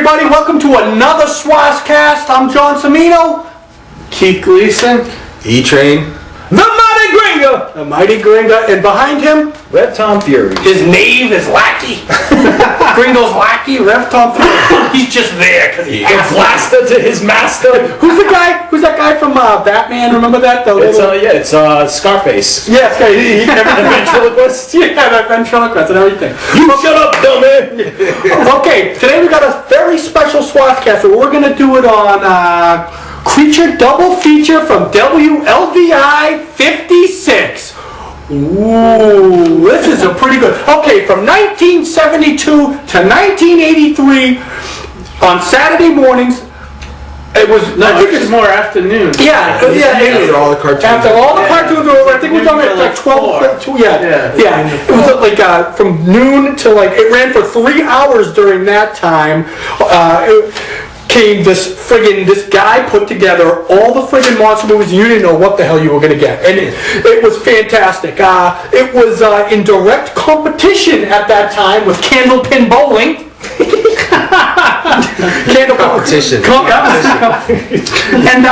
everybody. Welcome to another Swass-Cast. I'm John Cimino. Keith Gleason. Etrane. The Mighty Greengo. The Mighty Greengo. And behind him, Rev Tom Fury. his knave, his lackey. Gringo's lackey, Rev Tom Fury. He's just there because he has blaster to his master. Who's the guy? Who's that guy from Batman? Remember that? It's Scarface. Yeah, it's great. The ventriloquist. Yeah, that ventriloquist and everything. You shut up, dummy. Okay, today we got a very special Swass-Cast. So we're going to do it on Creature Double Feature from WLVI 56. Ooh, this is a pretty good. Okay, from 1972 to 1983 on Saturday mornings. It was. No, I think it's more afternoon. Yeah. After all the cartoons. After all the cartoons were over, I think we were talking about like 12. Yeah. It was like from noon to it ran for 3 hours during that time. Came this guy put together all the friggin' monster movies, and you didn't know what the hell you were gonna get, and it was fantastic. It was in direct competition at that time with Candlepin Bowling. Competition. And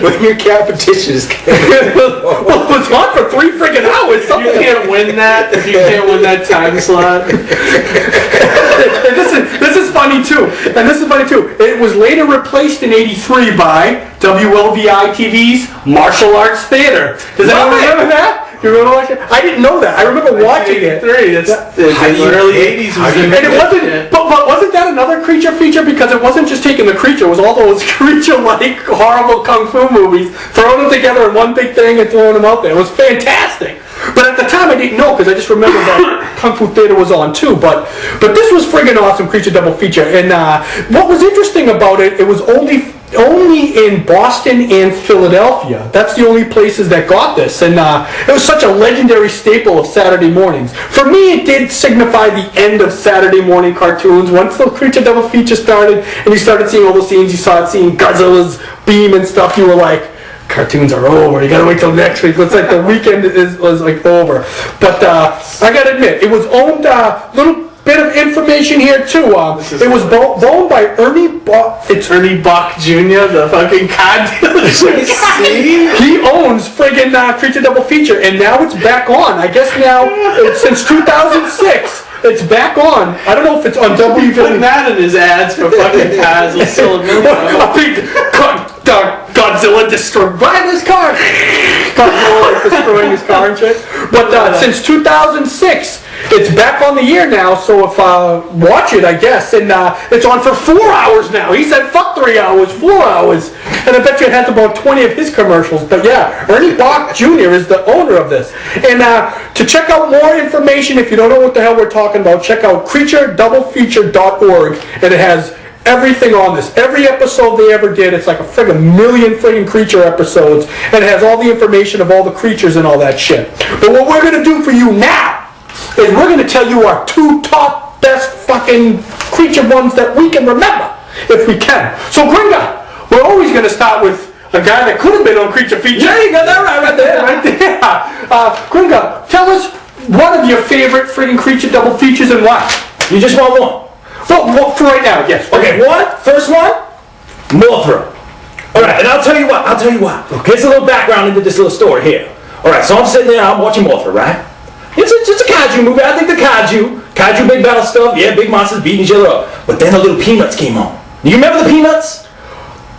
when your competition is well, it was on for 3 friggin' hours. You can't win that if you can't win that time slot. This is funny too. It was later replaced in '83 by WLVI TV's Martial Arts Theater. Does anyone remember that? You remember watching? I didn't know that. I remember watching it. That's the early '80s. And it wasn't. But wasn't that another creature feature? Because it wasn't just taking the creature. It was all those creature-like horrible kung fu movies, throwing them together in one big thing and throwing them out there. It was fantastic. But at the time I didn't know because I just remembered that Kung Fu Theater was on too. But this was friggin' awesome Creature Double Feature. And what was interesting about it, it was only in Boston and Philadelphia. That's the only places that got this. And it was such a legendary staple of Saturday mornings. For me, it did signify the end of Saturday morning cartoons. Once the Creature Double Feature started and you started seeing all the scenes, you started seeing Godzilla's beam and stuff, you were like, cartoons are over. You gotta wait till next week. Looks like the weekend was over. But I gotta admit, it was owned. Little bit of information here too. It was owned by Ernie Bach. It's Ernie Bach Jr., the fucking cod dealer. He owns friggin' Creature Double Feature, and now it's back on. I guess now since 2006. It's back on. I don't know if it's on He's putting that in his ads for fucking cars. He'll sell a million. Godzilla destroyed this car. Godzilla destroying his car and shit. But since 2006, it's back on the air now. So if watch it, I guess, and it's on for 4 hours now. He said fuck 3 hours, 4 hours, and I bet you it has about 20 of his commercials. But yeah, Ernie Bach Jr. is the owner of this. And to check out more information, if you don't know what the hell we're talking about, check out creaturedoubleFeature.org, and it has everything on this. Every episode they ever did, it's like a friggin' million friggin' creature episodes, and it has all the information of all the creatures and all that shit. But what we're gonna do for you now is we're gonna tell you our 2 top best fucking creature ones that we can remember, if we can. So Gringo, we're always gonna start with a guy that could have been on Creature Feature. Yeah, you got that right there. Gringo, tell us one of your favorite friggin' Creature Double Features and why. You just want one. Well, for right now, yes. Okay, first one, Mothra. Alright, and I'll tell you what. Here's a little background into this little story here. Alright, so I'm sitting there, I'm watching Mothra, right? It's a kaiju movie. I think the kaiju big battle stuff, yeah, big monsters beating each other up. But then the little Peanuts came on. Do you remember the Peanuts?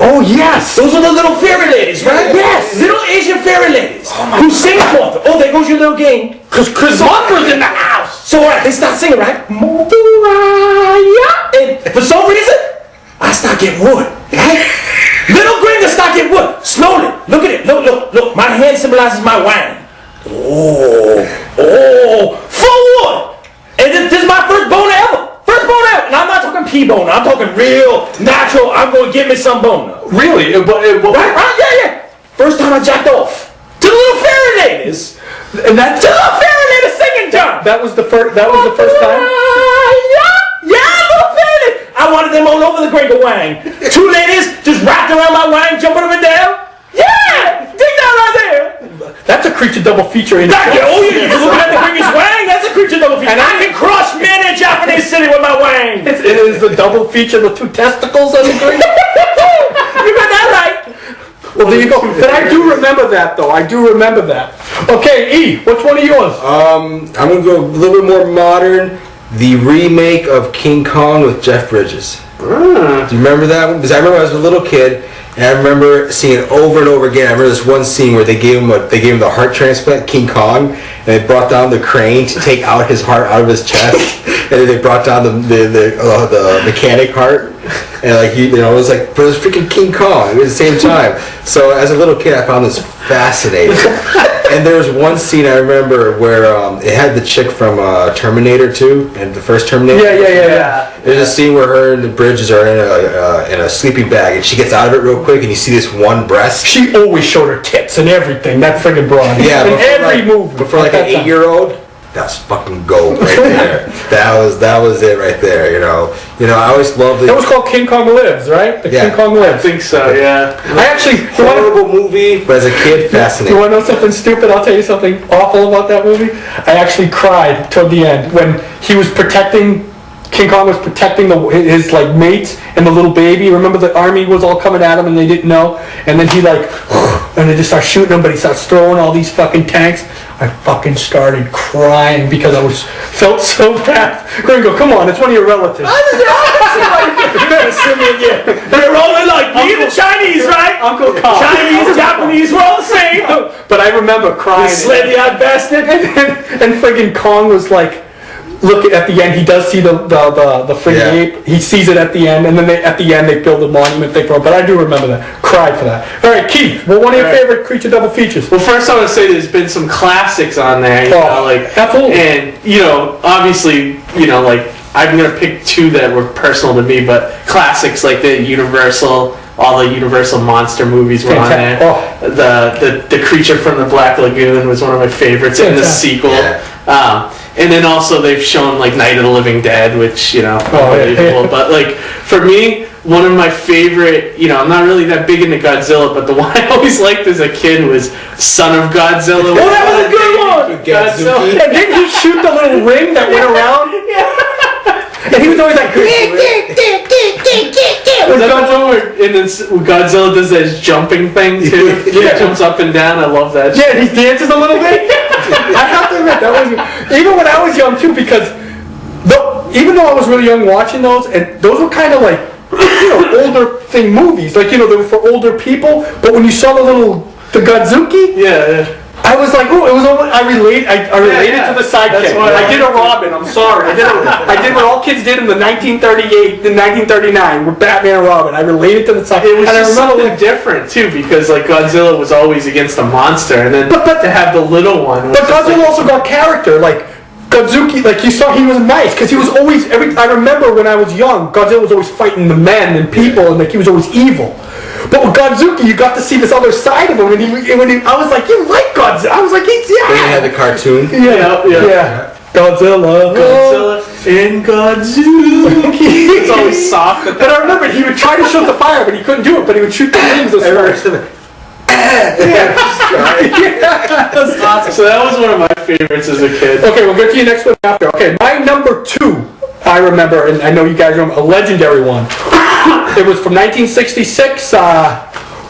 Oh, yes. Those are the little fairy ladies, right? Yes. Little Asian fairy ladies who sing Mothra. Oh, there goes your little game. Because Mothra's in the house. So, alright, they start singing, right? Mothra. And for some reason, I start getting wood, right? Little Gringo start getting wood. Slowly. Look at it. Look. My hand symbolizes my wine. Oh, forward! And this is my first boner ever. And I'm not talking pea boner. I'm talking real, natural. I'm going to give me some boner. Really? Right? Yeah. First time I jacked off. To the little fairy ladies. And that's to the little fairy ladies singing time. That was the first time? Yeah, little fairy ladies. I wanted them all over the Gringo wang. 2 ladies just wrapped around my wang, jumping up and down. Yeah! Dig that right there. That's a Creature Double Feature in itself. Oh yeah, if you're looking at the Gringo's wang, that's a Creature Double Feature. And I can crush many a Japanese city with my wang. It is the double feature, the 2 testicles on the green. You got that right. Well, there you go. But I do remember that, though. I do remember that. Okay, E, which one are yours? I'm gonna go a little bit more modern. The remake of King Kong with Jeff Bridges. Do you remember that one? Because I remember I was a little kid, and I remember seeing it over and over again. I remember this one scene where they gave him the heart transplant, King Kong, and they brought down the crane to take out his heart out of his chest, and then they brought down the mechanic heart, and it was like, but it was freaking King Kong at the same time. So as a little kid, I found this fascinating. And there was one scene I remember where it had the chick from Terminator 2 and the first Terminator. Yeah. There's a scene where her and the Bridges are in a sleeping bag, and she gets out of it real quick, and you see this one breast. She always showed her tits and everything. That friggin' broad. Yeah, in every movie. But for like an 8-year-old, that's fucking gold right there. that was it right there. I always loved it. That was called King Kong Lives, right? King Kong I Lives. think so, yeah. I actually horrible movie, but as a kid, fascinating. You want to know something stupid? I'll tell you something awful about that movie. I actually cried toward the end when he was protecting. King Kong was protecting his mates and the little baby. Remember the army was all coming at him and they didn't know. And then he and they just start shooting him, but he starts throwing all these fucking tanks. I fucking started crying because I felt so bad. Gringo, come on, it's one of your relatives. They're all like you, the Chinese, right? Uncle Kong. Chinese, Japanese, we're all the same. But I remember crying. You sled-eyed bastard. And friggin' Kong was like, look at the end. He does see the friggin' ape. He sees it at the end, and then at the end they build a monument thing for him. But I do remember that. Cried for that. All right, Keith. Well, one of your favorite creature double features? Well, first I want to say there's been some classics on there. Absolutely. And obviously, I'm gonna pick 2 that were personal to me, but classics like the Universal. All the Universal monster movies were on there. Oh. The Creature from the Black Lagoon was one of my favorites in the sequel. Yeah. And then also they've shown Night of the Living Dead, which unbelievable. But for me, one of my favorite, I'm not really that big into Godzilla, but the one I always liked as a kid was Son of Godzilla. Oh, that was a good one. Godzilla. And didn't he shoot the little ring that went around? And he was always like, and then Godzilla does that jumping thing too. He jumps up and down. I love that. Yeah, and he dances a little bit. I have to admit, that was even when I was young too, because even though I was really young watching those, and those were kind of like older thing movies, they were for older people. But when you saw the Godzuki, I was like, oh, it was. I related to the sidekick. I did a Robin. I'm sorry. I did what all kids did in the 1938, the 1939 with Batman and Robin. I related to the sidekick. It was just something different too, because Godzilla was always against a monster, and then to have the little one. But Godzilla also got character. Godzuki, you saw he was nice because he was always. I remember when I was young, Godzilla was always fighting the men and people, and he was always evil. But with Godzuki, you got to see this other side of him, and I was like, you like Godzilla? I was like, Then he had the cartoon. Yeah. Godzilla and Godzilla. It's always soft. But I remember he would try to shoot the fire, but he couldn't do it. But he would shoot the rings as first. That's awesome. So that was one of my favorites as a kid. Okay, we'll get to your next one after. Okay, my number 2, I remember, and I know you guys remember, a legendary one. It was from 1966,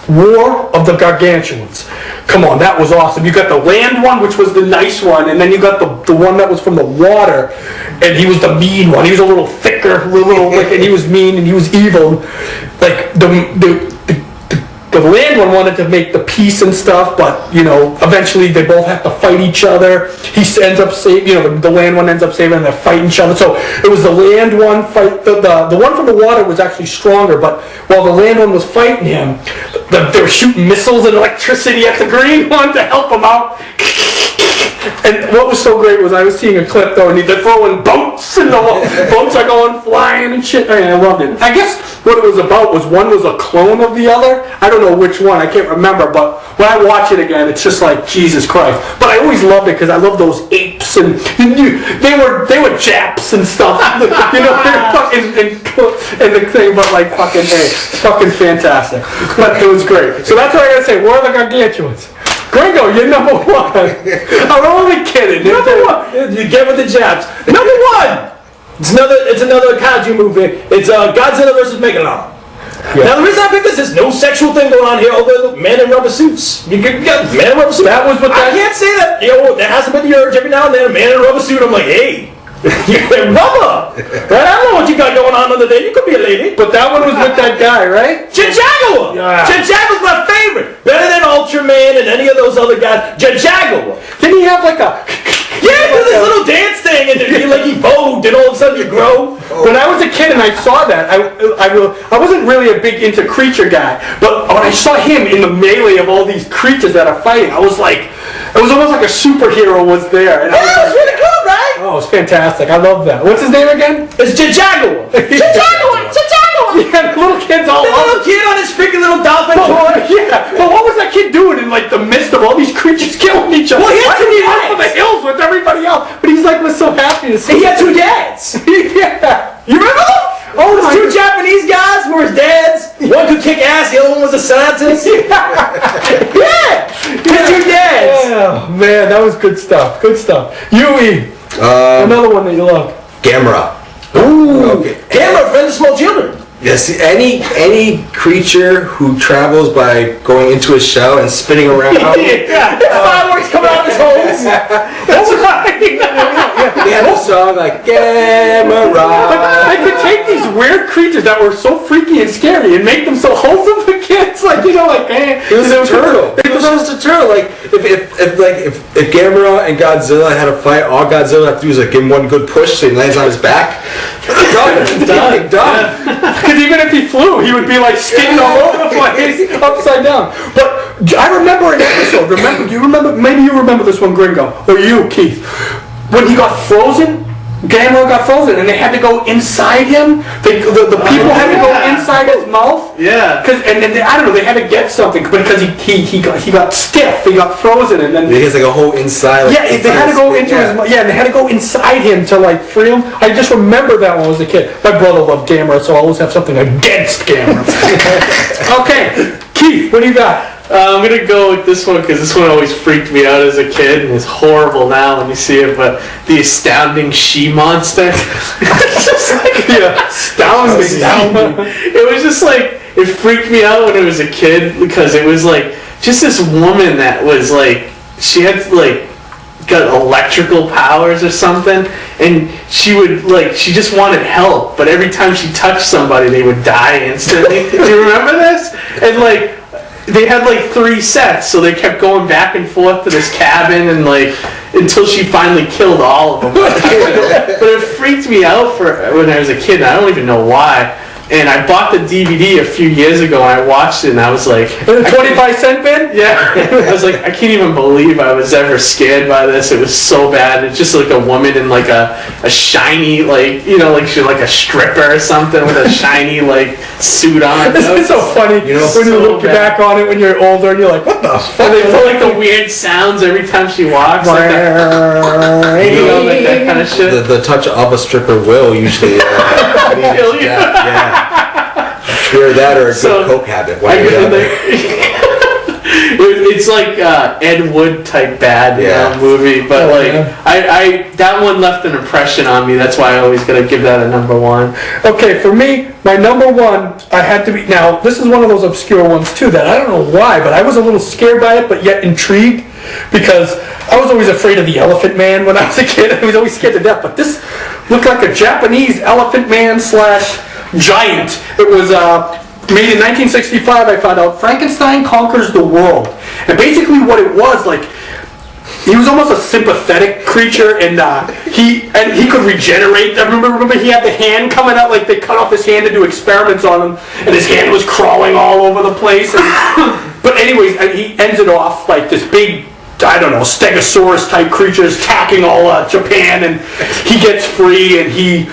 War of the Gargantuans. Come on, that was awesome. You got the land one, which was the nice one, and then you got the one that was from the water, and he was the mean one. He was a little thicker, and he was mean and he was evil. The land one wanted to make the peace and stuff, but eventually they both have to fight each other. He ends up saving, the land one ends up saving, and they're fighting each other. So it was the land one fight. The one from the water was actually stronger, but while the land one was fighting him, they were shooting missiles and electricity at the green one to help him out. And what was so great was I was seeing a clip though, and they're throwing boats, and the boats are going flying and shit. I loved it. I guess what it was about was one was a clone of the other. I don't know which one. I can't remember. But when I watch it again, it's just like Jesus Christ. But I always loved it because I love those apes, and they were Japs and stuff. And the thing, but fucking fantastic. But it was great. So that's what I gotta say. War of the Gargantuans. Greengo, you're number 1. I'm only kidding. Number 1. You get with the Japs. Number 1. It's another kaiju movie. It's Godzilla versus Megalon. Yeah. Now the reason I picked this is no sexual thing going on here over men in rubber suits. You got men in rubber suits. That was what I can't say that. There hasn't been the urge every now and then. A man in a rubber suit. I'm like, hey. You're rubber! Right? I don't know what you got going on under there. You could be a lady. But that one was with that guy, right? Jajagawa! Yeah. Jajagawa's my favorite. Better than Ultraman and any of those other guys. Jajagawa. Didn't he have like a... Yeah, do this little dance thing and he evolved and all of a sudden you grow. When I was a kid and I saw that, I wasn't really a big into creature guy, but when I saw him in the melee of all these creatures that are fighting, I was like, it was almost like a superhero was there. And Yeah, it was really cool, right? Oh, it's fantastic. I love that. What's his name again? It's Jajagawa. Jajagawa! Yeah, the little kids all The little kid on his freaking little dolphin toy. Yeah, but what was that kid doing in like the midst of all these creatures killing each other? Well, he had Why didn't he two run for the dads. hills with everybody else? But he's like was so happy to see. He had two dads. Yeah. You remember them? Oh, Those my two God. Japanese guys were his dads. One could kick ass, the other one was a scientist. Yeah! His two dads. Oh man, that was good stuff. Good stuff. Yui, another one that you love. Gamera. Ooh. Okay. Camera, friend of small children. Yes, any creature who travels by going into a shell and spinning around. Yeah. Fireworks coming out of his holes. That's right. They had a song like Gamera. They could take these weird creatures that were so freaky and scary and make them so wholesome for kids. Like It was a turtle. It was just a turtle. Like if Gamera and Godzilla had a fight, all Godzilla had to do is like give him one good push so he lands on his back. Done. Because even if he flew, he would be like skidding all over the place, upside down. But I remember an episode. Do you remember? Maybe you remember this one, Gringo, or you, Keith, when he got frozen. Gamera got frozen, and they had to go inside him. The people had to go inside his mouth. Yeah. And I don't know. They had to get something because he got stiff. He got frozen, and then He has like a whole inside. Like, yeah, they had to go into his mouth. Yeah, and they had to go inside him to like free him. I just remember that when I was a kid. My brother loved Gamera, so I always have something against Gamera. Okay, Keith, what do you got? I'm gonna go with this one because this one always freaked me out as a kid and it's horrible now when you see it. But the astounding she-monster. It's just like Astounding. It was just like it freaked me out when I was a kid because it was like just this woman that was like she had like got electrical powers or something, and she would like she just wanted help, but every time she touched somebody they would die instantly. Do you remember this? And like they had like 3 sets, so they kept going back and forth to this cabin and like until she finally killed all of them. But it freaked me out for when I was a kid. And I don't even know why. And I bought the DVD a few years ago and I watched it and I was like... 25-cent bin? Yeah. I was like, I can't even believe I was ever scared by this. It was so bad. It's just like a woman in like a shiny, like, you know, like she's like a stripper or something with a shiny, like, suit on. This is so funny. You know, when you so look bad. back on it when you're older and you're like, what the fuck? And they put like the weird sounds every time she walks. Like that, you know, like that kind of shit. The touch of a stripper will usually Kill you. yeah. Either that or a good coke habit. While you're down there. It's like Ed Wood type bad movie, but like I that one left an impression on me. That's why I always gotta give that a number 1. Okay, for me, my number 1, I had to be... Now, this is one of those obscure ones, too, that I don't know why, but I was a little scared by it, but yet intrigued, because I was always afraid of the Elephant Man when I was a kid. I was always scared to death, but this looked like a Japanese Elephant Man / giant. It was made in 1965, I found out. Frankenstein Conquers the World. And basically what it was, like, he was almost a sympathetic creature, and he could regenerate. I remember he had the hand coming out, like they cut off his hand to do experiments on him, and his hand was crawling all over the place. And, but anyways, he ends it off like this big, I don't know, Stegosaurus type creature is attacking all Japan, and he gets free and he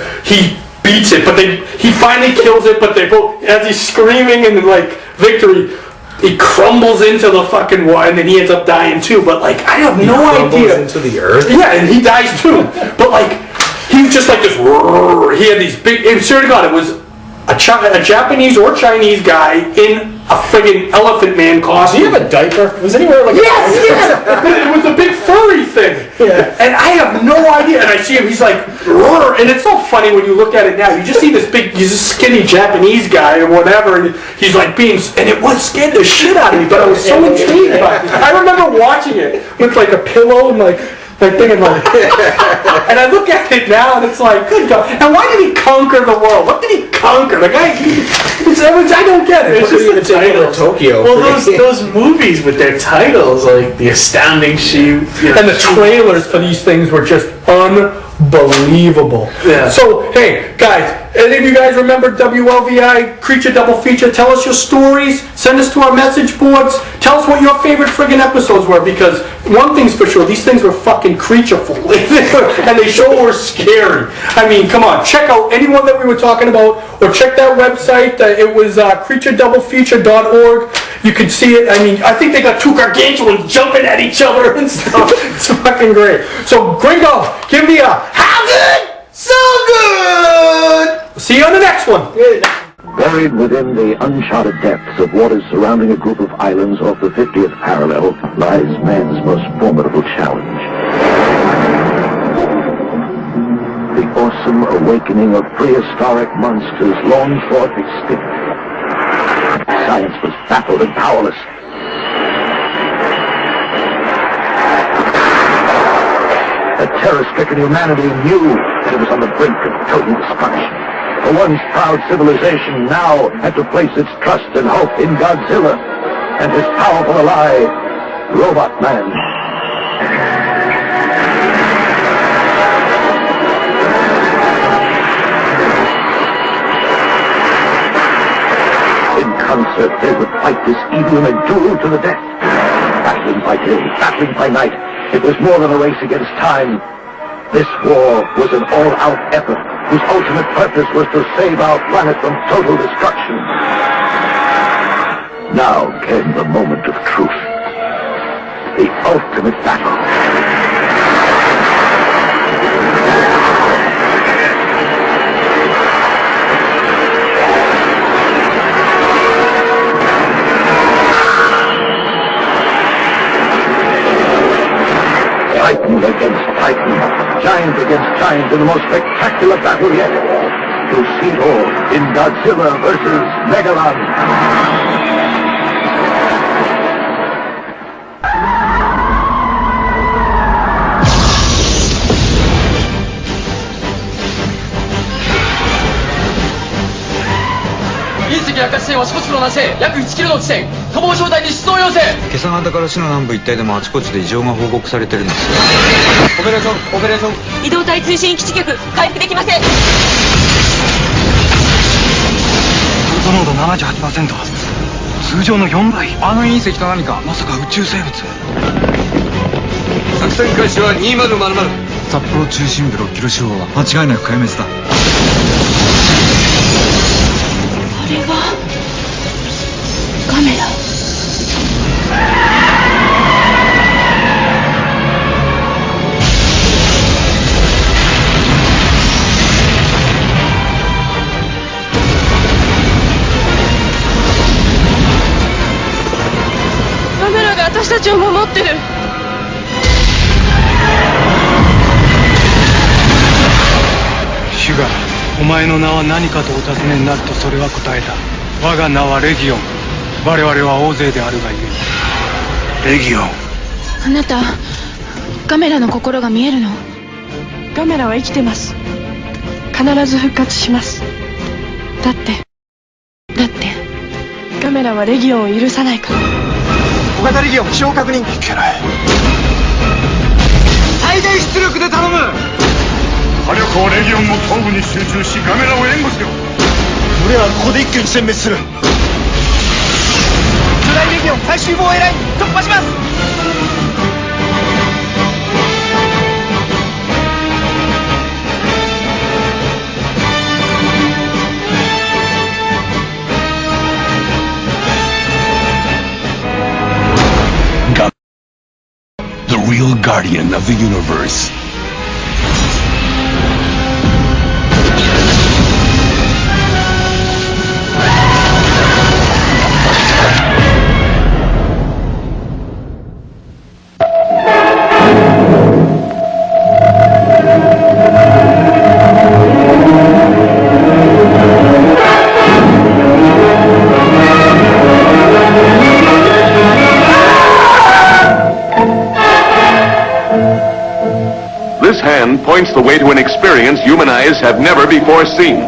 beats it, but he finally kills it, but they both, as he's screaming and like victory, he crumbles into the fucking water, and then he ends up dying too. But like, I have no idea. Into the earth. Yeah, and he dies too. But like, he was just like this. He had these big. Swear to God, it was a Japanese or Chinese guy in a friggin' Elephant Man costume. Do you have a diaper? Was anywhere like Yes. It was a big furry thing. Yeah. And I have no idea. And I see him, he's like, "Rrr." And it's so funny when you look at it now. You just see this big, he's a skinny Japanese guy or whatever, and he's like and it was scared the shit out of me, but I was so intrigued by it. I remember watching it with like a pillow and like thinking like, and I look at it now and it's like, good God. And why did he conquer the world? What did he conquer? The guy, I don't get it. It's just the titles. Tokyo. Well, those movies with their titles, like The Astounding She, And the trailers for these things were just unbelievable. Yeah. So, hey, guys, any of you guys remember WLVI Creature Double Feature? Tell us your stories. Send us to our message boards. Tell us what your favorite friggin' episodes were, because one thing's for sure, these things were fucking creatureful. And they sure were scary. I mean, come on, check out anyone that we were talking about, or check that website. It was creaturedoubleFeature.org. You could see it. I mean, I think they got two gargantuans jumping at each other and stuff. It's fucking great. So, Gringo, give me a how good? So good! See you on the next one. Buried within the uncharted depths of waters surrounding a group of islands off the 50th parallel lies man's most formidable challenge. The awesome awakening of prehistoric monsters long thought extinct. Science was baffled and powerless. The terror-stricken humanity knew that it was on the brink of total destruction. The once proud civilization now had to place its trust and hope in Godzilla and his powerful ally, Robot Man. In concert, they would fight this evil in a duel to the death. Battling by day, battling by night, it was more than a race against time. This war was an all-out effort whose ultimate purpose was to save our planet from total destruction. Now came the moment of truth. The ultimate battle. Titan against Titan, giant against giant in the most spectacular battle yet. To see it all in Godzilla versus Megalon.今朝方から市の南部一帯でもあちこちで異常が報告されてるんですよ。オペレーションオペレーション。移動体通信基地局回復できません。酸素濃度 78%、 通常の4倍。あの隕石と何か、まさか宇宙生物。作戦開始は2000。札幌中心部6キロ四方は間違いなく壊滅だ。あれはカメラ。カメラが私たちを守ってる。主がお前の名は何かとお尋ねになるとそれは答えた。我が名はレギオン。我々は大勢であるがゆえに。レギオン。あなたカメラの心が見えるの？カメラは生きてます。必ず復活します。だってカメラはレギオンを許さないから。小型レギオン、飛翔確認。いけない。最大出力で頼む。火力をレギオンの頭部に集中しカメラを援護せよ。俺はここで一挙に殲滅する。巨大レギオン最終防衛ライン突破します。The real guardian of the universe. This hand points the way to an experience human eyes have never before seen.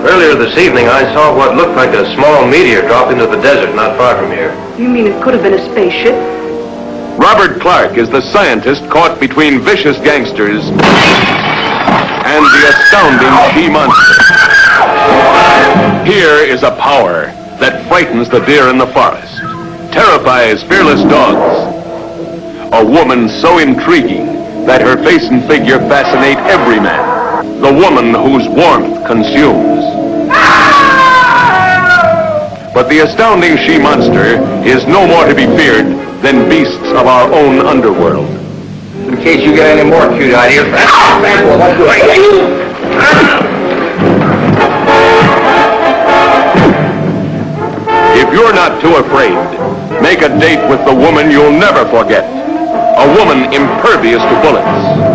Earlier this evening, I saw what looked like a small meteor drop into the desert not far from here. You mean it could have been a spaceship? Robert Clark is the scientist caught between vicious gangsters and the astounding she-monster. Here is a power that frightens the deer in the forest, terrifies fearless dogs. A woman so intriguing that her face and figure fascinate every man. The woman whose warmth consumes. But the astounding she-monster is no more to be feared than beasts of our own underworld. In case you get any more cute ideas, if you're not too afraid, make a date with the woman you'll never forget. A woman impervious to bullets.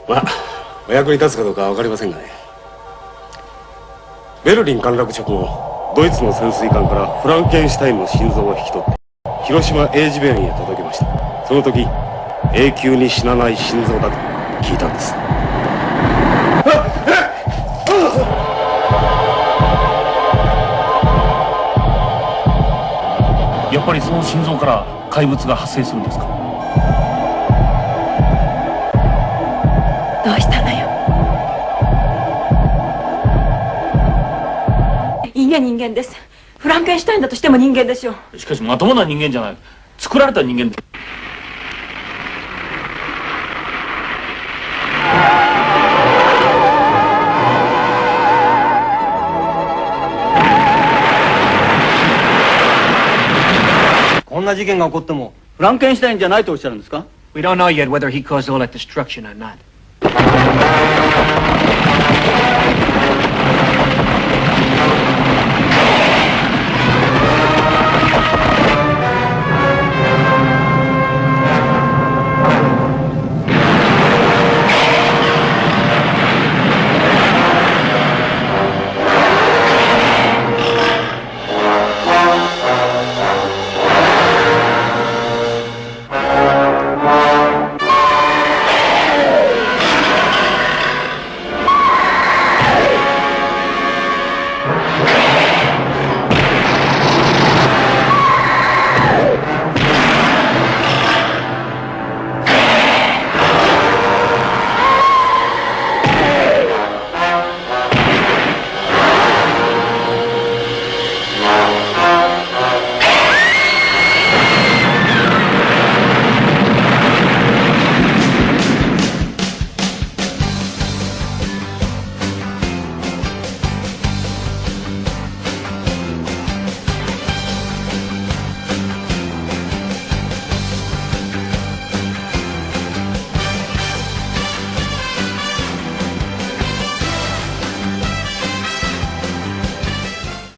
まあ、お役に立つかどうかは分かりませんがね。ベルリン陥落直後、ドイツの潜水艦からフランケンシュタインの心臓を引き取って広島英治病院へ届けました。その時、永久に死なない心臓だと聞いたんです。やっぱりその心臓から怪物が発生するんですか？どうしたのよ。人間です。フランケンシュタインだとしても人間ですよ。しかしまともな人間じゃない。作られた人間。こんな事件が起こってもフランケンシュタインじゃないとおっしゃるんですか？ We don't know yet whether he caused all that destruction or not.